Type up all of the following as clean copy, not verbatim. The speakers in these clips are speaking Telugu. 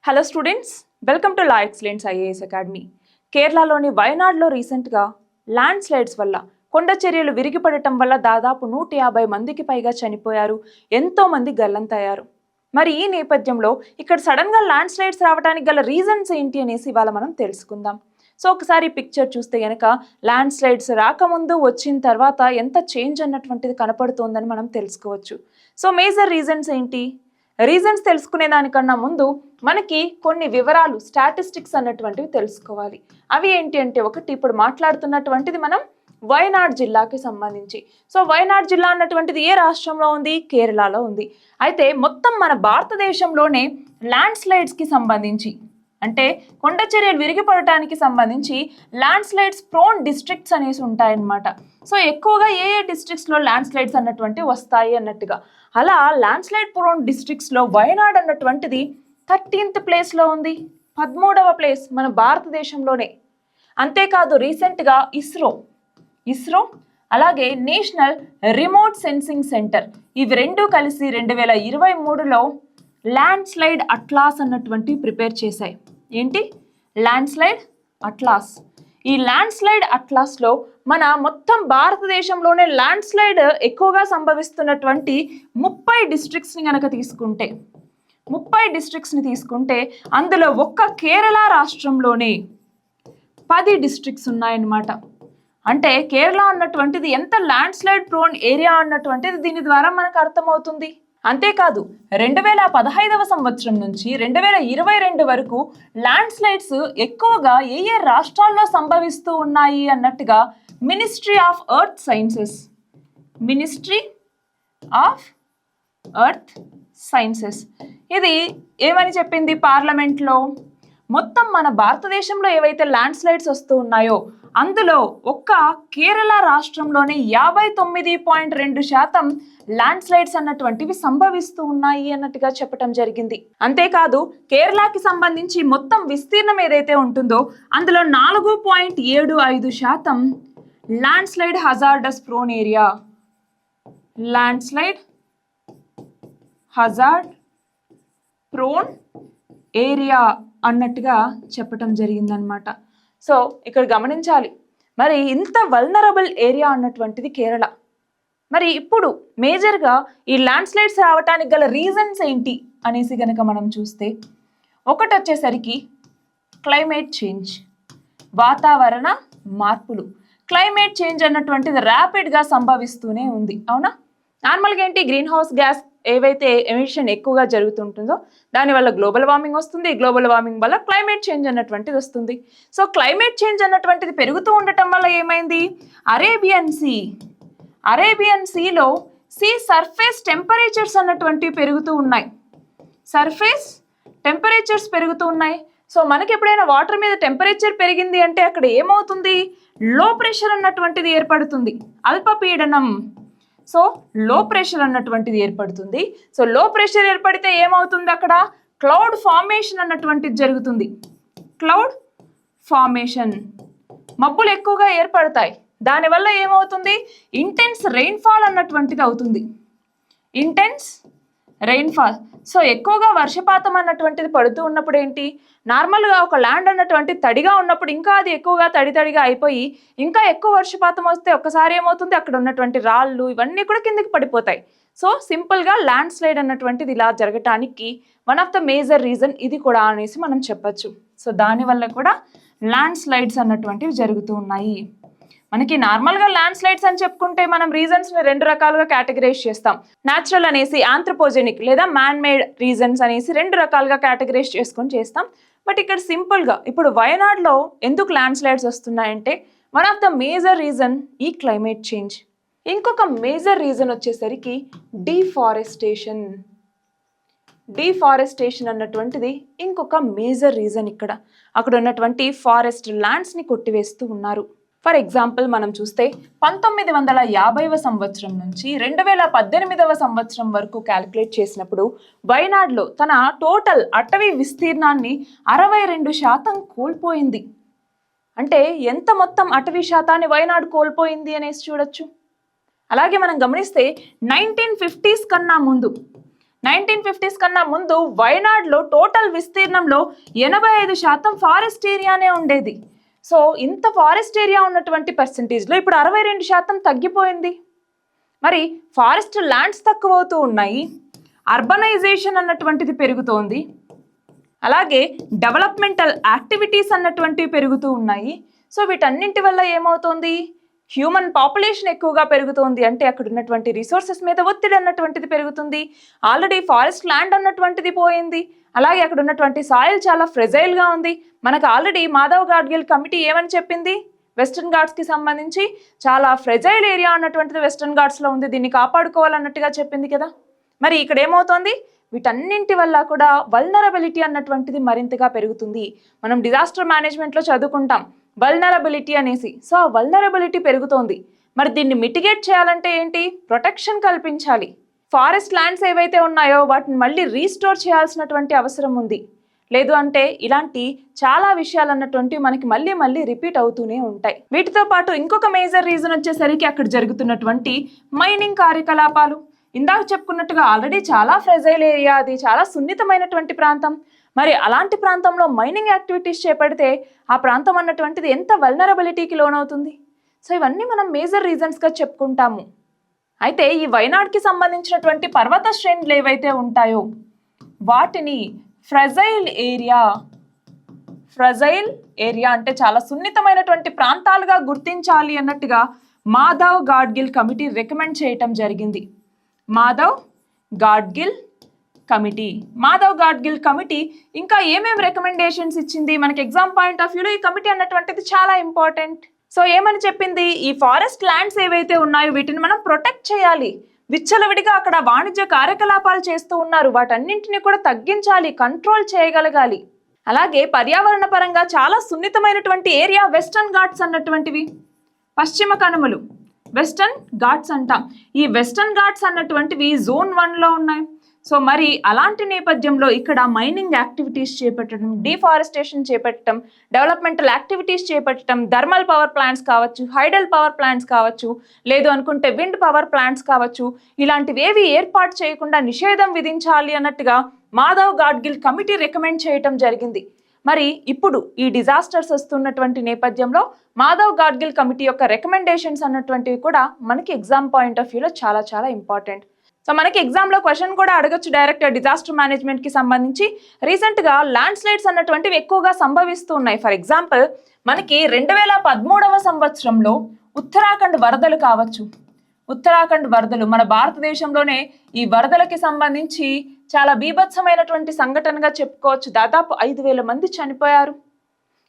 Hello students, welcome to law excellence IAS academy. కేరళలోని వయనాడ్లో రీసెంట్గా ల్యాండ్ స్లైడ్స్ వల్ల కొండ చర్యలు విరిగిపడటం వల్ల దాదాపు 150 మందికి పైగా చనిపోయారు, ఎంతో మంది గల్లంతయ్యారు. మరి ఈ నేపథ్యంలో ఇక్కడ సడన్గా ల్యాండ్ స్లైడ్స్ రావడానికి గల రీజన్స్ ఏంటి అనేసి ఇవాళ మనం తెలుసుకుందాం. సో ఒకసారి పిక్చర్ చూస్తే కనుక ల్యాండ్ స్లైడ్స్ రాకముందు వచ్చిన తర్వాత ఎంత చేంజ్ అన్నటువంటిది కనపడుతోందని మనం తెలుసుకోవచ్చు. సో మేజర్ రీజన్స్ ఏంటి? రీజన్స్ తెలుసుకునే దానికన్నా ముందు మనకి కొన్ని వివరాలు, స్టాటిస్టిక్స్ అన్నటువంటివి తెలుసుకోవాలి. అవి ఏంటి అంటే, ఒకటి ఇప్పుడు మాట్లాడుతున్నటువంటిది మనం వయనాడ్ జిల్లాకి సంబంధించి. సో వయనాడ్ జిల్లా అన్నటువంటిది ఏ రాష్ట్రంలో ఉంది? కేరళలో ఉంది. అయితే మొత్తం మన భారతదేశంలోనే ల్యాండ్ స్లైడ్స్కి సంబంధించి, అంటే కొండ చర్యలు విరిగిపడటానికి సంబంధించి ల్యాండ్ స్లైడ్స్ ప్రోన్ డిస్ట్రిక్ట్స్ అనేసి ఉంటాయన్నమాట. సో ఎక్కువగా ఏ డిస్ట్రిక్ట్స్లో ల్యాండ్ స్లైడ్స్ అన్నటువంటివి వస్తాయి అన్నట్టుగా. అలా ల్యాండ్ స్లైడ్ ప్రోన్ డిస్ట్రిక్ట్స్లో వయనాడ్ అన్నటువంటిది 13th ప్లేస్లో ఉంది, 13వ ప్లేస్ మన భారతదేశంలోనే. అంతేకాదు రీసెంట్గా ఇస్రో అలాగే నేషనల్ రిమోట్ సెన్సింగ్ సెంటర్, ఇవి రెండు కలిసి 2023లో ల్యాండ్ స్లైడ్ అట్లాస్ అన్నటువంటి ప్రిపేర్ చేశాయి. ఏంటి? Land slide atlas. ఈ ల్యాండ్ స్లైడ్ అట్లాస్లో మన మొత్తం భారతదేశంలోనే ల్యాండ్ స్లైడ్ ఎక్కువగా సంభవిస్తున్నటువంటి 30 డిస్ట్రిక్ట్స్ని కనుక తీసుకుంటే, 30 డిస్ట్రిక్ట్స్ని తీసుకుంటే అందులో ఒక్క కేరళ రాష్ట్రంలోనే 10 డిస్ట్రిక్ట్స్ ఉన్నాయన్నమాట. అంటే కేరళ అన్నటువంటిది ఎంత ల్యాండ్ స్లైడ్ ప్రోన్ ఏరియా అన్నటువంటిది దీని ద్వారా మనకు అర్థమవుతుంది. అంతేకాదు 2015వ సంవత్సరం నుంచి 2022 వరకు ల్యాండ్ స్లైడ్స్ ఎక్కువగా ఏ రాష్ట్రాల్లో సంభవిస్తూ ఉన్నాయి అన్నట్టుగా మినిస్ట్రీ ఆఫ్ ఎర్త్ సైన్సెస్ ఇది ఏమని చెప్పింది పార్లమెంట్లో? మొత్తం మన భారతదేశంలో ఏవైతే ల్యాండ్ స్లైడ్స్ వస్తూ ఉన్నాయో అందులో ఒక్క కేరళ రాష్ట్రంలోనే 59.2% ల్యాండ్ స్లైడ్స్ అన్నటువంటివి సంభవిస్తూ ఉన్నాయి అన్నట్టుగా చెప్పడం జరిగింది. అంతేకాదు కేరళకి సంబంధించి మొత్తం విస్తీర్ణం ఏదైతే ఉంటుందో అందులో 4.75% land slide hazardous prone area, land slide hazard prone area అన్నట్టుగా చెప్పటం జరిగిందనమాట. సో ఇక్కడ గమనించాలి, మరి ఇంత వల్నరబుల్ ఏరియా అన్నటువంటిది కేరళ. మరి ఇప్పుడు మేజర్గా ఈ ల్యాండ్ స్లైడ్స్ రావటానికి గల రీజన్స్ ఏంటి అనేసి కనుక మనం చూస్తే, ఒకటి వచ్చేసరికి క్లైమేట్ చేంజ్, వాతావరణ మార్పులు. క్లైమేట్ చేంజ్ అన్నటువంటిది ర్యాపిడ్గా సంభవిస్తూనే ఉంది, అవునా? నార్మల్గా ఏంటి, గ్రీన్ హౌస్ గ్యాస్ ఏవైతే ఎమిషన్ ఎక్కువగా జరుగుతుంటుందో దానివల్ల గ్లోబల్ వార్మింగ్ వస్తుంది, గ్లోబల్ వార్మింగ్ వల్ల క్లైమేట్ చేంజ్ అన్నటువంటిది వస్తుంది. సో క్లైమేట్ చేంజ్ అన్నటువంటిది పెరుగుతూ ఉండటం వల్ల ఏమైంది, అరేబియన్ సీలో సీ సర్ఫేస్ టెంపరేచర్స్ అన్నటువంటివి పెరుగుతూ ఉన్నాయి, సర్ఫేస్ టెంపరేచర్స్ పెరుగుతూ ఉన్నాయి. సో మనకి ఎప్పుడైనా వాటర్ మీద టెంపరేచర్ పెరిగింది అంటే అక్కడ ఏమవుతుంది, లో ప్రెషర్ అన్నటువంటిది ఏర్పడుతుంది, అల్పపీడనం. సో లో ప్రెషర్ అన్నటువంటిది ఏర్పడుతుంది. సో లో ప్రెషర్ ఏర్పడితే ఏమవుతుంది, అక్కడ క్లౌడ్ ఫార్మేషన్ అన్నటువంటిది జరుగుతుంది. క్లౌడ్ ఫార్మేషన్, మబ్బులు ఎక్కువగా ఏర్పడతాయి. దానివల్ల ఏమవుతుంది, ఇంటెన్స్ రెయిన్ఫాల్ అన్నటువంటిది అవుతుంది, ఇంటెన్స్ రెయిన్ఫాల్. సో ఎక్కువగా వర్షపాతం అన్నటువంటిది పడుతూ ఉన్నప్పుడు ఏంటి, నార్మల్గా ఒక ల్యాండ్ అన్నటువంటి తడిగా ఉన్నప్పుడు ఇంకా అది ఎక్కువగా తడిగా అయిపోయి ఇంకా ఎక్కువ వర్షపాతం వస్తే ఒక్కసారి ఏమవుతుంది, అక్కడ ఉన్నటువంటి రాళ్ళు ఇవన్నీ కూడా కిందకి పడిపోతాయి. సో సింపుల్గా ల్యాండ్ స్లైడ్ అన్నటువంటిది ఇలా జరగటానికి one of the major reason ఇది కూడా అనేసి మనం చెప్పచ్చు. సో దానివల్ల కూడా ల్యాండ్ స్లైడ్స్ అన్నటువంటివి జరుగుతూ ఉన్నాయి. మనకి నార్మల్గా ల్యాండ్ స్లైడ్స్ అని చెప్పుకుంటే మనం రీజన్స్ని 2 రకాలుగా కేటగరైజ్ చేస్తాం. న్యాచురల్ అనేసి, ఆంథ్రోపోజెనిక్ లేదా మ్యాన్ మేడ్ రీజన్స్ అనేసి 2 రకాలుగా కేటగరైజ్ చేసుకొని చేస్తాం. బట్ ఇక్కడ సింపుల్గా ఇప్పుడు వయనాడ్లో ఎందుకు ల్యాండ్ స్లైడ్స్ వస్తున్నాయంటే one of the major reason ఈ క్లైమేట్ చేంజ్. ఇంకొక మేజర్ రీజన్ వచ్చేసరికి డిఫారెస్టేషన్ అన్నటువంటిది ఇంకొక మేజర్ రీజన్. ఇక్కడ అక్కడ ఉన్నటువంటి ఫారెస్ట్ ల్యాండ్స్ని కొట్టివేస్తూ ఉన్నారు. ఫర్ ఎగ్జాంపుల్ మనం చూస్తే 1950వ సంవత్సరం నుంచి 2018వ సంవత్సరం వరకు క్యాలిక్యులేట్ చేసినప్పుడు వయనాడ్లో తన టోటల్ అటవీ విస్తీర్ణాన్ని 62% కోల్పోయింది. అంటే ఎంత మొత్తం అటవీ శాతాన్ని వయనాడ్ కోల్పోయింది అనేసి చూడొచ్చు. అలాగే మనం గమనిస్తే 1950s కన్నా ముందు 1950s కన్నా ముందు వయనాడ్లో టోటల్ విస్తీర్ణంలో 85% ఫారెస్ట్ ఏరియానే ఉండేది. సో ఇంత ఫారెస్ట్ ఏరియా ఉన్నటువంటి పర్సంటేజ్లో ఇప్పుడు 62% తగ్గిపోయింది. మరి ఫారెస్ట్ ల్యాండ్స్ తక్కువ అవుతూ ఉన్నాయి, అర్బనైజేషన్ అన్నటువంటిది పెరుగుతోంది, అలాగే డెవలప్మెంటల్ యాక్టివిటీస్ అన్నటువంటివి పెరుగుతూ ఉన్నాయి. సో వీటన్నింటి వల్ల ఏమవుతోంది, హ్యూమన్ పాపులేషన్ ఎక్కువగా పెరుగుతోంది. అంటే అక్కడ ఉన్నటువంటి రిసోర్సెస్ మీద ఒత్తిడి అన్నటువంటిది పెరుగుతుంది. ఆల్రెడీ ఫారెస్ట్ ల్యాండ్ అన్నటువంటిది పోయింది, అలాగే అక్కడ ఉన్నటువంటి సాయిల్ చాలా ఫ్రెజైల్గా ఉంది. మనకు ఆల్రెడీ మాధవ్ గాడ్గిల్ కమిటీ ఏమని చెప్పింది, వెస్టర్న్ ఘాట్స్కి సంబంధించి చాలా ఫ్రెజైల్ ఏరియా అన్నటువంటిది వెస్టర్న్ ఘాట్స్లో ఉంది, దీన్ని కాపాడుకోవాలన్నట్టుగా చెప్పింది కదా. మరి ఇక్కడ ఏమవుతోంది, వీటన్నింటి వల్ల కూడా వల్నరబిలిటీ అన్నటువంటిది మరింతగా పెరుగుతుంది. మనం డిజాస్టర్ మేనేజ్మెంట్లో చదువుకుంటాం వల్నరబిలిటీ అనేసి. సో ఆ వల్నరబిలిటీ పెరుగుతోంది. మరి దీన్ని మిటిగేట్ చేయాలంటే ఏంటి, ప్రొటెక్షన్ కల్పించాలి. ఫారెస్ట్ ల్యాండ్స్ ఏవైతే ఉన్నాయో వాటిని మళ్ళీ రీస్టోర్ చేయాల్సినటువంటి అవసరం ఉంది. లేదు అంటే ఇలాంటి చాలా విషయాలు అన్నటువంటి మనకి మళ్ళీ మళ్ళీ రిపీట్ అవుతూనే ఉంటాయి. వీటితో పాటు ఇంకొక మేజర్ రీజన్ వచ్చేసరికి అక్కడ జరుగుతున్నటువంటి మైనింగ్ కార్యకలాపాలు. ఇందాక చెప్పుకున్నట్టుగా ఆల్రెడీ చాలా ఫ్రెజైల్ ఏరియా, అది చాలా సున్నితమైనటువంటి ప్రాంతం. మరి అలాంటి ప్రాంతంలో మైనింగ్ యాక్టివిటీస్ చేపడితే ఆ ప్రాంతం అన్నటువంటిది ఎంత వల్నరబిలిటీకి లోనవుతుంది. సో ఇవన్నీ మనం మేజర్ రీజన్స్గా చెప్పుకుంటాము. అయితే ఈ వయనాడ్కి సంబంధించినటువంటి పర్వత శ్రేణులు ఏవైతే ఉంటాయో వాటిని ఫ్రెజైల్ ఏరియా అంటే చాలా సున్నితమైనటువంటి ప్రాంతాలుగా గుర్తించాలి అన్నట్టుగా మాధవ్ గాడ్గిల్ కమిటీ రికమెండ్ చేయటం జరిగింది. మాధవ్ గాడ్గిల్ కమిటీ ఇంకా ఏమేమి రికమెండేషన్స్ ఇచ్చింది, మనకి ఎగ్జామ్ పాయింట్ ఆఫ్ వ్యూలో ఈ కమిటీ అన్నటువంటిది చాలా ఇంపార్టెంట్. సో ఏమని చెప్పింది, ఈ ఫారెస్ట్ ల్యాండ్స్ ఏవైతే ఉన్నాయో వీటిని మనం ప్రొటెక్ట్ చేయాలి. విచ్చలవిడిగా అక్కడ వాణిజ్య కార్యకలాపాలు చేస్తూ ఉన్నారు, వాటన్నింటినీ కూడా తగ్గించాలి, కంట్రోల్ చేయగలగాలి. అలాగే పర్యావరణ పరంగా చాలా సున్నితమైనటువంటి ఏరియా వెస్టర్న్ ఘాట్స్ అన్నటువంటివి, పశ్చిమ కనుమలు వెస్టర్న్ ఘాట్స్ అంటాం. ఈ వెస్టర్న్ ఘాట్స్ అన్నటువంటివి జోన్ 1లో ఉన్నాయి. సో మరి అలాంటి నేపథ్యంలో ఇక్కడ మైనింగ్ యాక్టివిటీస్ చేపట్టడం, డిఫారెస్టేషన్ చేపట్టడం, డెవలప్మెంటల్ యాక్టివిటీస్ చేపట్టడం, థర్మల్ పవర్ ప్లాంట్స్ కావచ్చు, హైడల్ పవర్ ప్లాంట్స్ కావచ్చు, లేదు అనుకుంటే విండ్ పవర్ ప్లాంట్స్ కావచ్చు, ఇలాంటివేవి ఏర్పాటు చేయకుండా నిషేధం విధించాలి అన్నట్టుగా మాధవ్ గాడ్గిల్ కమిటీ రికమెండ్ చేయటం జరిగింది. మరి ఇప్పుడు ఈ డిజాస్టర్స్ వస్తున్నటువంటి నేపథ్యంలో మాధవ్ గాడ్గిల్ కమిటీ యొక్క రికమెండేషన్స్ అన్నటువంటివి కూడా మనకి ఎగ్జామ్ పాయింట్ ఆఫ్ వ్యూలో చాలా చాలా ఇంపార్టెంట్. సో మనకి ఎగ్జామ్లో క్వశ్చన్ కూడా అడగచ్చు డైరెక్ట్ డిజాస్టర్ మేనేజ్మెంట్కి సంబంధించి. రీసెంట్గా ల్యాండ్ స్లైడ్స్ అన్నటువంటివి ఎక్కువగా సంభవిస్తూ ఉన్నాయి. ఫర్ ఎగ్జాంపుల్ మనకి 2013 సంవత్సరంలో ఉత్తరాఖండ్ వరదలు కావచ్చు, ఉత్తరాఖండ్ వరదలు మన భారతదేశంలోనే ఈ వరదలకి సంబంధించి చాలా బీభత్సమైనటువంటి సంఘటనగా చెప్పుకోవచ్చు. దాదాపు 5,000 మంది చనిపోయారు.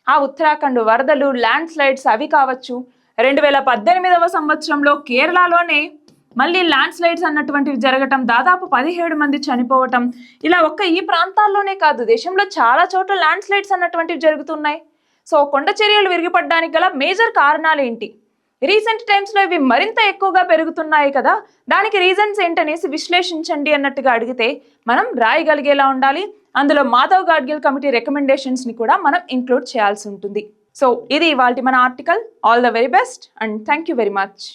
ఆ ఉత్తరాఖండ్ వరదలు, ల్యాండ్ స్లైడ్స్ అవి కావచ్చు. 2018 సంవత్సరంలో కేరళలోనే మళ్ళీ ల్యాండ్ స్లైడ్స్ అన్నటువంటివి జరగటం, దాదాపు 17 మంది చనిపోవటం. ఇలా ఒక్క ఈ ప్రాంతాల్లోనే కాదు, దేశంలో చాలా చోట్ల ల్యాండ్ స్లైడ్స్ అన్నటువంటివి జరుగుతున్నాయి. సో కొండ చర్యలు విరిగిపడడానికి గల మేజర్ కారణాలు ఏంటి, రీసెంట్ టైమ్స్లో ఇవి మరింత ఎక్కువగా పెరుగుతున్నాయి కదా, దానికి రీజన్స్ ఏంటనేసి విశ్లేషించండి అన్నట్టుగా అడిగితే మనం రాయగలిగేలా ఉండాలి. అందులో మాధవ్ గాడ్గిల్ కమిటీ రికమెండేషన్స్ని కూడా మనం ఇంక్లూడ్ చేయాల్సి ఉంటుంది. సో ఇది ఇవాల్టి మన article. All the very best and thank you very much.